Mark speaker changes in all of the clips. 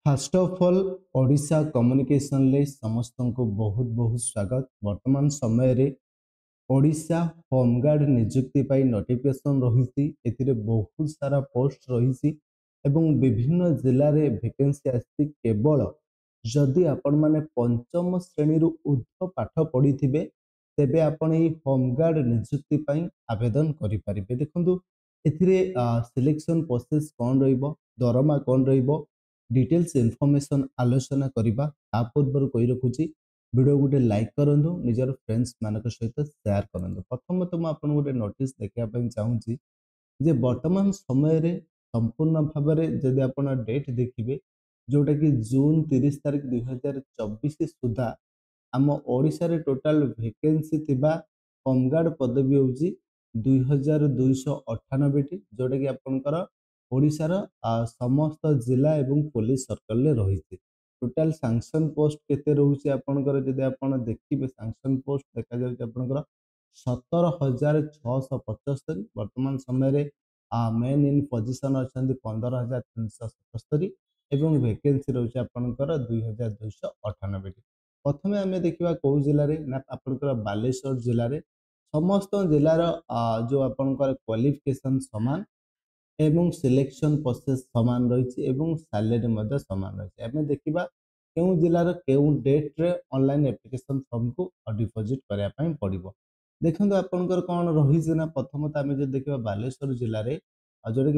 Speaker 1: Fast of all Odisha communication ले समस्त को बहुत बहुत स्वागत। वर्तमान समय रे ओडिशा होमगार्ड नियुक्ति पाई नोटिफिकेशन रही एथिरे बहुत सारा पोस्ट रही एवं विभिन्न जिले में वैकेंसी आसी केवल जदि आपण माने पंचम श्रेणी रु ऊर्ध्व पाठ पढ़ी तेबे आपण ये होमगार्ड नियुक्ति पाई आवेदन करि परिबे। देखंतु एथिरे सिलेक्शन प्रोसेस कौन रहिबो, दरमा कौन रहिबो, डिटेल्स इनफॉरमेशन आलोचना करबा। ता पूर्व कहि रखुची वीडियो गोटे लाइक करंतु, निजर फ्रेंड्स मानक सहित शेयर करंतु। प्रथमतः मैं आपन गोटे नोटिस देखा चाहूँगी जे वर्तमान समय रे संपूर्ण भाव में जदि आपण डेट देखिए जोटा कि जून 30 तारीख 2024 सुधा आम ओडिशा रे टोटाल वैकेंसी थिबा होमगार्ड पदवी होउची 2298 टी, जोटा कि आपनकर ओडिशार समस्त जिला एवं पुलिस सर्कल रे रही। टोटाल सैंक्शन पोस्ट केते रहउची आपनकर जदि आपण देखिबे सैंक्शन पोस्ट देखा जाउची आपनकर 17,675। वर्तमान समय रे मेन इन पोजिशन अच्छा 15,377 एवं वैकेंसी रोचे आपनकर 2,298 टी। प्रथमे आमे देखिबा को जिल्ला रे ना आपनकर बालेश्वर जिल्ला रे समस्त जिल्लार जो आपनकर क्वालिफिकेशन समान एवं सिलेक्शन प्रोसेस समान रही एवं सैलरी मध्य समान रही। आमे देखिबा केउ जिल्लार केउ डेट रे ऑनलाइन एप्लिकेशन फॉर्म को डिपॉजिट करिया पई पड़िबो। देखंतु आपनकर कोन रही जे ना प्रथमतः आमे जे देखिबा बालेश्वर जिल्ला रे जोटा कि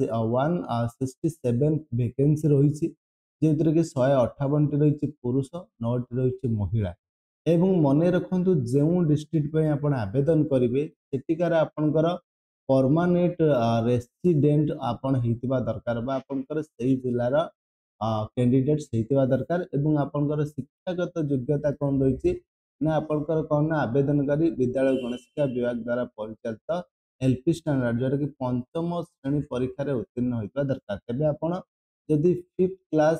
Speaker 1: 167 वैकेंसी रही, जेथिरे कि 158 टी रही पुरुष, 9 टी रही महिला। एवं मन रखु जो डिस्ट्रिक्ट पे आपण आवेदन करेंगे सेटिकार आपणकर परमानेंट रेसिडेंट आपण होइतिबा दरकार बा आपणकर सेही जिल्लार कैंडिडेट्स होइतिबा दरकार। एवं आपणकर शिक्षागत योग्यता कौन रही ना आपणकर कौन ना आवेदनकारी विद्यालय गणशिक्षा विभाग द्वारा परिचालित एलपी स्टैंडर्ड जोटा कि पंचम श्रेणी परीक्षा रे उत्तीर्ण होइतिबा दरकार। तेबे आपण जदि 5th क्लास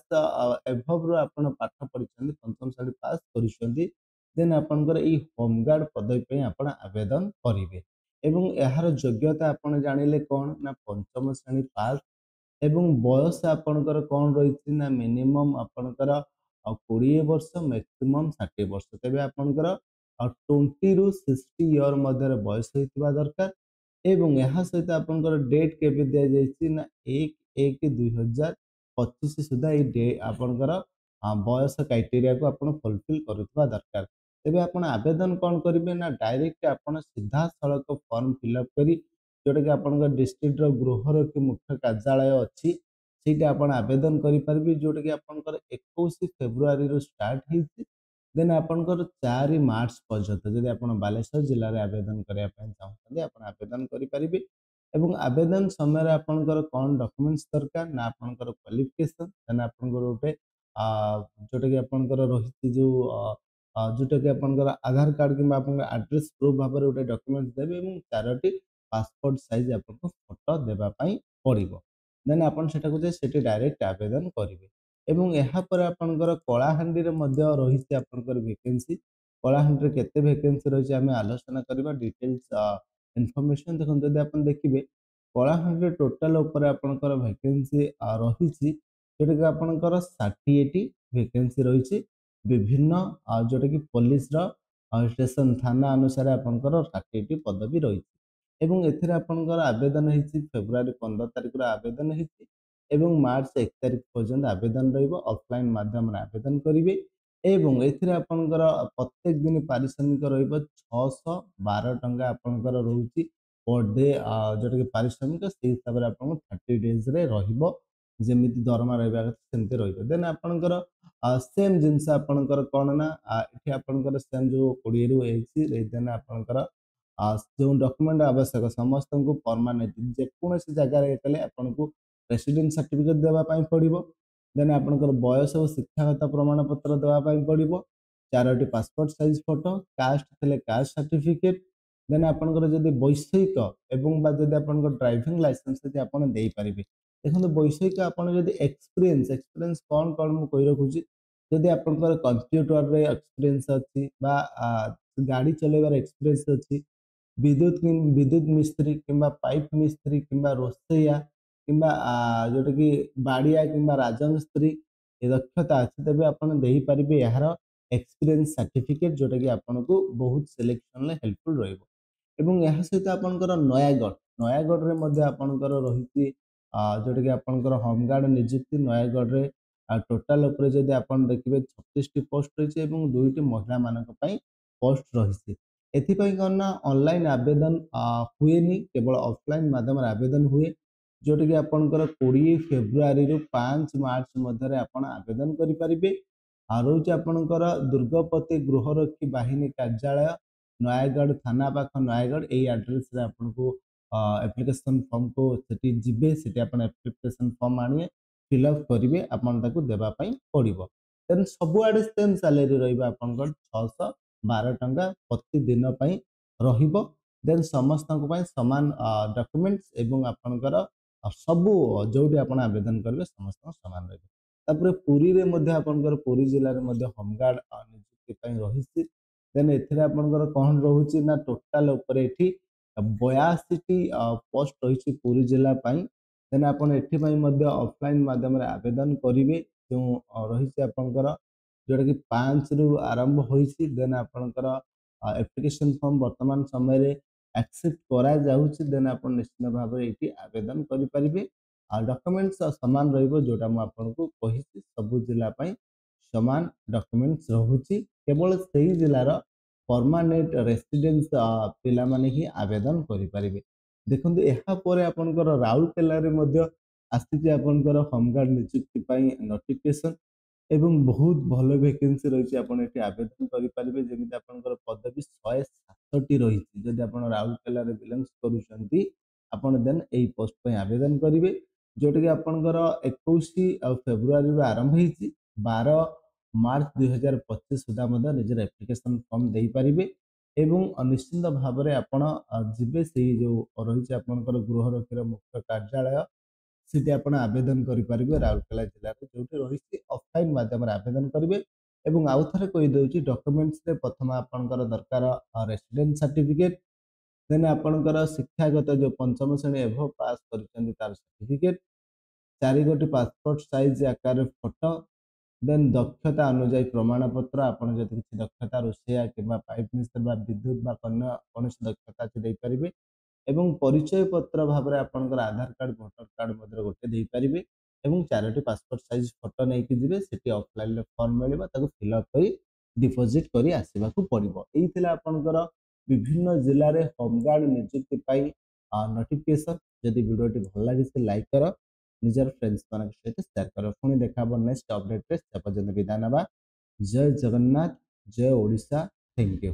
Speaker 1: एभव रो आपण पाठ पढिछन्ती, पंचम श्रेणी पास करिसन्ती, देन आपनकर ई होमगार्ड पदवी पे आपण आवेदन करिवे। एवं एहार योग्यता आपण जानिले कोन ना पंचम श्रेणी पास एवं बयस आपनकर कोन रही ना मिनिमम आपनकर 20 वर्ष मैक्सिमम 60 वर्ष। तेबे आपनकर 20 रु 60 इयर मध्य बयस होइतिबा दरकार। एवं यहाँ सहित आपनकर डेट केबे दिया जायछि ना 1/1/2025 सुधा ई डे आपनकर बयस क्राइटेरिया को आपण फुलफिल करुवा दरकार। तेबे आपण आवेदन कौन करेंगे ना डायरेक्ट आपण सीधा सड़क फॉर्म फिलअप करी जोटा कि आपन डिस्ट्रिक्ट गृहर कि मुख्य कार्यालय अच्छी सीटा आपण आवेदन करेंगे, जोटा कि आपनकर 21 फेब्रुआरी रो स्टार्ट होती। देन आपनकर 4 मार्च पर्यंत जदि आपण बालेश्वर जिले में आवेदन करने चाहते आप आवेदन करेंगे। एवं आवेदन समय आपनकर कौन डॉक्यूमेंट्स दरकार ना आपनकर क्वालिफिकेशन देन आपनकर गोटे जोटा कि आपनकर रही जो जोटा कि आपनकर आधार कार्ड कि एड्रेस प्रूफ भाव में गोटे डॉक्यूमेंट्स देवे और 4टी पासपोर्ट साइज आपको फोटो देवाई पड़ो। देन आपन सेटाको जे सेठी डायरेक्ट आवेदन करेंगे। एवं यापर आपनकर कलाहांडी रही आपनकर वैकेंसी कलाहांडी केते वैकेंसी रही आम आलोचना करबा डिटेल्स इनफॉरमेशन। देखो जब आप देखिए कलाहांडी टोटाल उपर आपनकर वैकेंसी रही जोटा कि आपनकर 60टी वैकेंसी रही विभिन्न जोटा कि पुलिस स्टेशन थाना अनुसार आपनकर 60टी पदवी रही। एवं एथिरे आपनकर आवेदन होती फेब्रुआरी 15 तारिख आवेदन होती एवं मार्च 1 तारिख पर्यंत आवेदन रहिबो। ऑफलाइन माध्यम आवेदन करेंगे एवं एथिरे आपनकर प्रत्येक दिन पारिश्रमिक रहिबो 612 टंका आपनकर रहउची पर डे जोटा कि पारिश्रमिक से हिसाब से आपन 30 डेज रे रहिबो जेमिति दरमा रहबा सेमति रहिबो। देन आपनकर सेम जिनस आपनकर कोन ना एठी आपनकर सेम जो 20 रु 21 देन आपनकर जो डॉक्यूमेंट आवश्यक समस्त को परमानेंट जेकोसी जगह कले आपको रेसिडेंट सर्टिफिकेट देवाई पड़ो। देन आपनकर बयस और शिक्षागत प्रमाण पत्र देवाई पड़ो, 4टी पासपोर्ट साइज फोटो, कास्ट थे कास्ट सर्टिफिकेट। देन आपनकर जदि वैषयिक एवं जदि आपनकर ड्राइविंग लाइसेंस जदि आपन देई परिबे। देखो वैषयिक आपन जदि एक्सपीरियंस एक्सपीरियंस कौन कौन मु कहि रखुची जदि आपनकर कंप्यूटर रे एक्सपीरियंस अछि बा गाड़ी चलेबार एक्सपीरियंस अछि, विद्युत विद्युत मिस्त्री किंबा पाइप मिस्त्री किंबा रोसैया किंबा जोटा कि बाड़िया किंबा राजमिस्त्री ଏ ଦକ୍ଷତା ଅଛି ତେବେ ଆପଣ ଦେଇପାରିବେ ଏହାର ଏକ୍ସପିରିଏନ୍ସ ସାର୍ଟିଫିକେଟ୍ ଯୋଉଟାକି ଆପଣଙ୍କୁ ବହୁତ ସିଲେକ୍ସନରେ ହେଲ୍ପଫୁଲ୍ ରହିବ। ଏବଂ ଏହା ସହିତ ଆପଣଙ୍କର ନୟାଗଡ଼ରେ ମଧ୍ୟ ଆପଣଙ୍କର ରହିଛି ଯୋଉଟାକି ଆପଣଙ୍କର ହୋମଗାର୍ଡ ନିଯୁକ୍ତି ନୟାଗଡ଼ରେ ଟୋଟାଲ ଉପରେ ଯଦି ଆପଣ ଦେଖିବେ 36ଟି ପୋଷ୍ଟ ରହିଛି ଏବଂ 2ଟି ମହିଳାମାନଙ୍କ ପାଇଁ ପୋଷ୍ଟ ରହିଛି। ଏଥିପାଇଁ କ'ଣ ନା ଅନଲାଇନ୍ ଆବେଦନ ହୁଏନି, କେବଳ ଅଫଲାଇନ୍ ମାଧ୍ୟମରେ ଆବେଦନ ହୁଏ, ଯୋଉଟାକି ଆପଣଙ୍କର 20 ଫେବୃଆରୀରୁ 5 ମାର୍ଚ୍ଚ ମଧ୍ୟରେ ଆପଣ ଆବେଦନ କରିପାରିବେ। ଆଉ ରହୁଛି ଆପଣଙ୍କର ଦୁର୍ଗପତି ଗୃହରକ୍ଷୀ ବାହିନୀ କାର୍ଯ୍ୟାଳୟ ନୟାଗଡ଼ ଥାନା ପାଖ ନୟାଗଡ଼, ଏଇ ଆଡ୍ରେସରେ ଆପଣଙ୍କୁ ଆପ୍ଲିକେସନ ଫର୍ମକୁ ସେଠି ଯିବେ, ସେଠି ଆପଣ ଆପ୍ଲିକେସନ ଫର୍ମ ଆଣିବେ, ଫିଲ୍ଅପ୍ କରିବେ, ଆପଣ ତାକୁ ଦେବା ପାଇଁ ପଡ଼ିବ। ଦେନ୍ ସବୁଆଡ଼େ ସେମ୍ ସାଲେରୀ ରହିବ ଆପଣଙ୍କର 612 ଟଙ୍କା ପ୍ରତିଦିନ ପାଇଁ ରହିବ। ଦେନ୍ ସମସ୍ତଙ୍କ ପାଇଁ ସମାନ ଡକ୍ୟୁମେଣ୍ଟସ୍ ଏବଂ ଆପଣଙ୍କର ସବୁ ଯୋଉଠି ଆପଣ ଆବେଦନ କରିବେ ସମସ୍ତଙ୍କ ସମାନ ରହିବ। ତାପରେ ପୁରୀରେ ମଧ୍ୟ ଆପଣଙ୍କର ପୁରୀ ଜିଲ୍ଲାରେ ମଧ୍ୟ ହୋମଗାର୍ଡ ନିଯୁକ୍ତି ପାଇଁ ରହିଛି। ଦେନ୍ ଏଥିରେ ଆପଣଙ୍କର କ'ଣ ରହୁଛି ନା ଟୋଟାଲ ଉପରେ ଏଠି 82ଟି ପୋଷ୍ଟ ରହିଛି ପୁରୀ ଜିଲ୍ଲା ପାଇଁ। ଦେନ୍ ଆପଣ ଏଥିପାଇଁ ମଧ୍ୟ ଅଫଲାଇନ୍ ମାଧ୍ୟମରେ ଆବେଦନ କରିବେ, ଯେଉଁ ରହିଛି ଆପଣଙ୍କର ଯୋଉଟାକି 5ରୁ ଆରମ୍ଭ ହୋଇଛି। ଦେନ୍ ଆପଣଙ୍କର ଆପ୍ଲିକେସନ ଫର୍ମ ବର୍ତ୍ତମାନ ସମୟରେ ଆକ୍ସେପ୍ଟ କରାଯାଉଛି। ଦେନ୍ ଆପଣ ନିଶ୍ଚିତ ଭାବରେ ଏଇଠି ଆବେଦନ କରିପାରିବେ। ଆଉ ଡକ୍ୟୁମେଣ୍ଟସ ସମାନ ରହିବ, ଯୋଉଟା ମୁଁ ଆପଣଙ୍କୁ କହିଛି ସବୁ ଜିଲ୍ଲା ପାଇଁ ସମାନ ଡକ୍ୟୁମେଣ୍ଟସ ରହୁଛି। କେବଳ ସେହି ଜିଲ୍ଲାର ପରମାନେଣ୍ଟ ରେସିଡେନ୍ସ ପିଲାମାନେ ହିଁ ଆବେଦନ କରିପାରିବେ। ଦେଖନ୍ତୁ ଏହାପରେ ଆପଣଙ୍କର ରାଉରକେଲାରେ ମଧ୍ୟ ଆସିଛି ଆପଣଙ୍କର ହୋମଗାର୍ଡ ନିଯୁକ୍ତି ପାଇଁ ନୋଟିଫିକେସନ ଏବଂ ବହୁତ ଭଲ ଭେକେନ୍ସି ରହିଛି, ଆପଣ ଏଠି ଆବେଦନ କରିପାରିବେ। ଯେମିତି ଆପଣଙ୍କର ପଦବୀ 107ଟି ରହିଛି। ଯଦି ଆପଣ ରାଉରକେଲାରେ ବିଲଙ୍ଗସ୍ କରୁଛନ୍ତି ଆପଣ ଦେନ୍ ଏଇ ପୋଷ୍ଟ ପାଇଁ ଆବେଦନ କରିବେ, ଯୋଉଟାକି ଆପଣଙ୍କର 21 ଫେବୃଆରୀରୁ ଆରମ୍ଭ ହେଇଛି, 12 ମାର୍ଚ୍ଚ 2025 ସୁଦ୍ଧା ମଧ୍ୟ ନିଜର ଆପ୍ଲିକେସନ ଫର୍ମ ଦେଇପାରିବେ। ଏବଂ ନିଶ୍ଚିନ୍ତ ଭାବରେ ଆପଣ ଯିବେ ସେଇ ଯେଉଁ ରହିଛି ଆପଣଙ୍କର ଗୃହରକ୍ଷୀର ମୁଖ୍ୟ କାର୍ଯ୍ୟାଳୟ, ସେଠି ଆପଣ ଆବେଦନ କରିପାରିବେ ରାଉରକେଲା ଜିଲ୍ଲାରେ, ଯୋଉଠି ରହିଛି ଅଫଲାଇନ୍ ମାଧ୍ୟମରେ ଆବେଦନ କରିବେ। ଏବଂ ଆଉ ଥରେ କହିଦେଉଛି, ଡକ୍ୟୁମେଣ୍ଟସରେ ପ୍ରଥମ ଆପଣଙ୍କର ଦରକାର ରେସିଡେନ୍ସ ସାର୍ଟିଫିକେଟ୍, ଦେନ୍ ଆପଣଙ୍କର ଶିକ୍ଷାଗତ ଯେଉଁ 5ମ ଶ୍ରେଣୀ ଏଭବ ପାସ୍ କରିଛନ୍ତି ତାର ସାର୍ଟିଫିକେଟ୍, 4 ଗୋଟି ପାସପୋର୍ଟ ସାଇଜ ଆକାରରେ ଫଟୋ, ଦେନ୍ ଦକ୍ଷତା ଅନୁଯାୟୀ ପ୍ରମାଣପତ୍ର, ଆପଣ ଯଦି କିଛି ଦକ୍ଷତା ରୋଷେଇଆ କିମ୍ବା ପାଇପ୍ ମିସ୍ତ୍ରୀ ବା ବିଦ୍ୟୁତ ବା ଅନ୍ୟ କୌଣସି ଦକ୍ଷତା ଅଛି ଦେଇପାରିବେ। ଏବଂ ପରିଚୟ ପତ୍ର ଭାବରେ ଆପଣଙ୍କର ଆଧାର କାର୍ଡ ଭୋଟର କାର୍ଡ ମଧ୍ୟ ଗୋଟେ ଦେଇପାରିବେ। ଏବଂ 4ଟି ପାସପୋର୍ଟ ସାଇଜ ଫଟୋ ନେଇକି ଯିବେ, ସେଠି ଅଫଲାଇନରେ ଫର୍ମ ମିଳିବ, ତାକୁ ଫିଲ୍ଅପ୍ କରି ଡିପୋଜିଟ୍ କରି ଆସିବାକୁ ପଡ଼ିବ। ଏଇ ଥିଲା ଆପଣଙ୍କର ବିଭିନ୍ନ ଜିଲ୍ଲାରେ ହୋମଗାର୍ଡ ନିଯୁକ୍ତି ପାଇଁ ନୋଟିଫିକେସନ। ଯଦି ଭିଡ଼ିଓଟି ଭଲ ଲାଗିଛି ଲାଇକ୍ କର, ନିଜର ଫ୍ରେଣ୍ଡସ୍ ମାନଙ୍କ ସହିତ ସେୟାର କର। ପୁଣି ଦେଖା ହବ ନେକ୍ସଟ ଅପଡେଟରେ, ସେ ପର୍ଯ୍ୟନ୍ତ ବିଦାୟ ନେବା। ଜୟ ଜଗନ୍ନାଥ, ଜୟ ଓଡ଼ିଶା, ଥ୍ୟାଙ୍କ ୟୁ।